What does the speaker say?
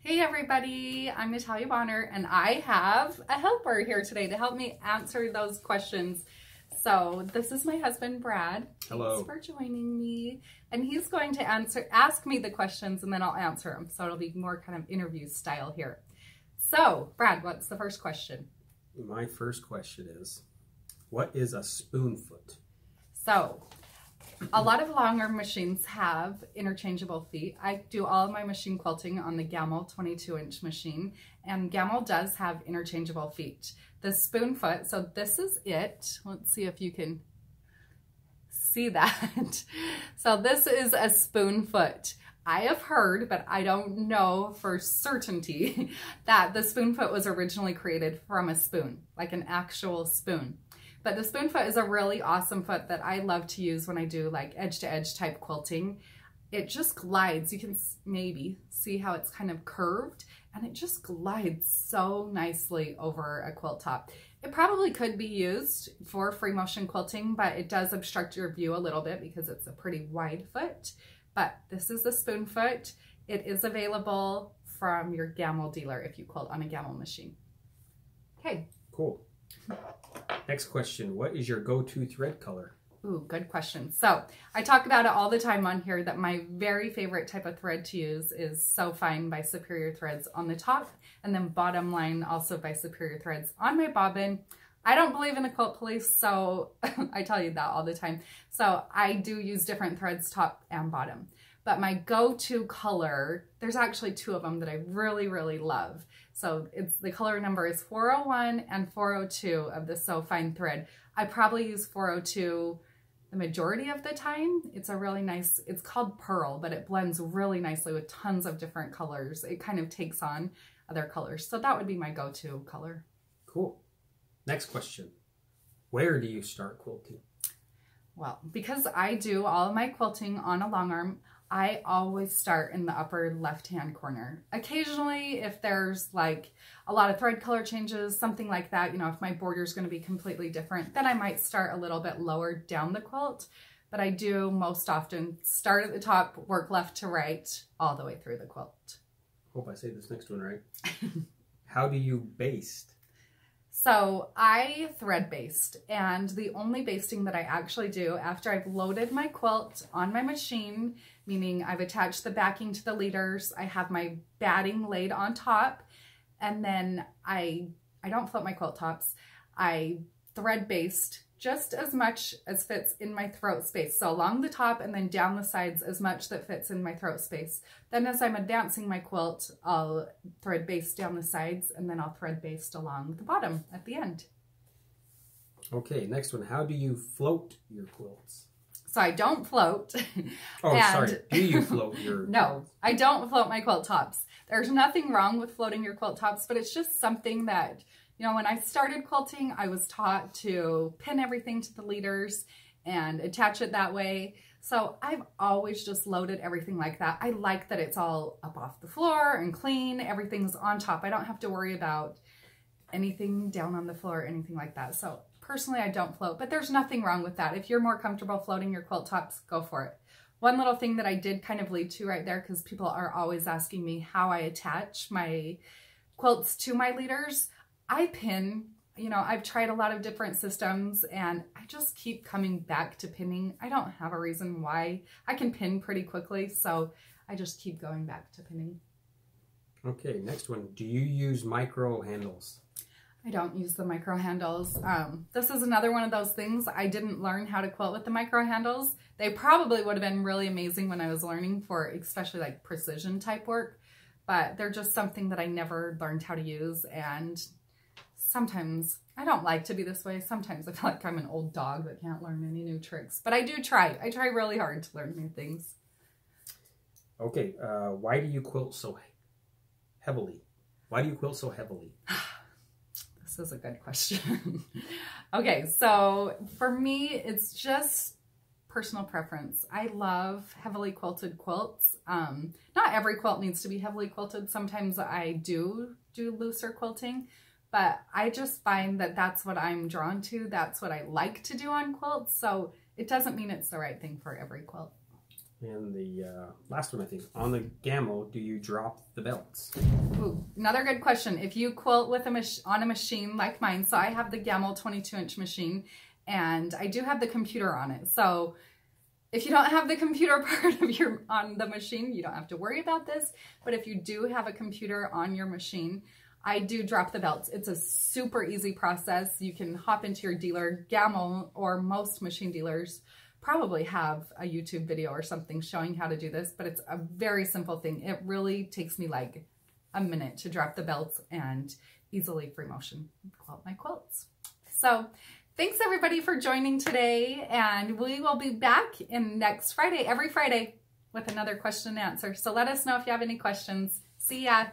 Hey everybody, I'm Natalia Bonner and I have a helper here today to help me answer those questions. So this is my husband, Brad. Hello. Thanks for joining me. And he's going to ask me the questions and then I'll answer them. So it'll be more kind of interview style here. So Brad, what's the first question? My first question is, what is a spoon foot? So a lot of long arm machines have interchangeable feet. I do all of my machine quilting on the Gamel 22-inch machine, and Gamel does have interchangeable feet. The spoon foot, so this is it. Let's see if you can see that. So this is a spoon foot. I have heard, but I don't know for certainty, that the spoon foot was originally created from a spoon, like an actual spoon. But the spoon foot is a really awesome foot that I love to use when I do like edge to edge type quilting. It just glides. You can maybe see how it's kind of curved and it just glides so nicely over a quilt top. It probably could be used for free motion quilting, but it does obstruct your view a little bit because it's a pretty wide foot. But this is the spoon foot. It is available from your Gamel dealer if you quilt on a Gamel machine. Okay. Cool. Next question, what is your go-to thread color? Ooh, good question. So I talk about it all the time on here that my very favorite type of thread to use is So Fine by Superior Threads on the top, and then Bottom Line also by Superior Threads on my bobbin. I don't believe in the quilt police, so I tell you that all the time. So I do use different threads, top and bottom. But my go-to color, there's actually two of them that I really, really love. So the color number is 401 and 402 of the So Fine thread. I probably use 402 the majority of the time. It's a really nice, it's called Pearl, but it blends really nicely with tons of different colors. It kind of takes on other colors. So that would be my go-to color. Cool. Next question, where do you start quilting? Well, because I do all of my quilting on a long arm, I always start in the upper left-hand corner. Occasionally, if there's like a lot of thread color changes, something like that, you know, if my border is going to be completely different, then I might start a little bit lower down the quilt. But I do most often start at the top, work left to right, all the way through the quilt. Hope I say this next one right. How do you baste? So I thread baste, and the only basting that I actually do after I've loaded my quilt on my machine, meaning I've attached the backing to the leaders, I have my batting laid on top, and then I don't flip my quilt tops. I thread baste just as much as fits in my throat space. So along the top and then down the sides as much that fits in my throat space. Then as I'm advancing my quilt, I'll thread baste down the sides and then I'll thread baste along the bottom at the end. Okay, next one. How do you float your quilts? So I don't float. Oh, sorry. Do you float your No, I don't float my quilt tops. There's nothing wrong with floating your quilt tops, but it's just something that, you know, when I started quilting, I was taught to pin everything to the leaders and attach it that way. So I've always just loaded everything like that. I like that it's all up off the floor and clean. Everything's on top. I don't have to worry about anything down on the floor or anything like that. So personally, I don't float, but there's nothing wrong with that. If you're more comfortable floating your quilt tops, go for it. One little thing that I did kind of lead to right there, because people are always asking me how I attach my quilts to my leaders. I pin, you know, I've tried a lot of different systems and I just keep coming back to pinning. I don't have a reason why. I can pin pretty quickly, so I just keep going back to pinning. Okay, next one. Do you use micro handles? I don't use the micro handles. This is another one of those things. I didn't learn how to quilt with the micro handles. They probably would have been really amazing when I was learning for especially like precision type work, but they're just something that I never learned how to use. And sometimes I don't like to be this way. Sometimes I feel like I'm an old dog that can't learn any new tricks, but I do try. I try really hard to learn new things. Okay, why do you quilt so heavily? Why do you quilt so heavily? This is a good question. Okay, so for me, it's just personal preference. I love heavily quilted quilts. Not every quilt needs to be heavily quilted. Sometimes I do looser quilting, but I just find that that's what I'm drawn to. That's what I like to do on quilts. So it doesn't mean it's the right thing for every quilt. And the last one, I think, on the Gammo, do you drop the belts? Ooh, another good question. If you quilt with on a machine like mine, so I have the Gammo 22-inch machine, and I do have the computer on it. So if you don't have the computer part of on the machine, you don't have to worry about this. But if you do have a computer on your machine, I do drop the belts. It's a super easy process. You can hop into your dealer. Gammo, or most machine dealers, probably have a YouTube video or something showing how to do this, but it's a very simple thing. It really takes me like a minute to drop the belts and easily free motion quilt my quilts. So thanks everybody for joining today, and we will be back in next Friday, every Friday, with another question and answer. So let us know if you have any questions. See ya.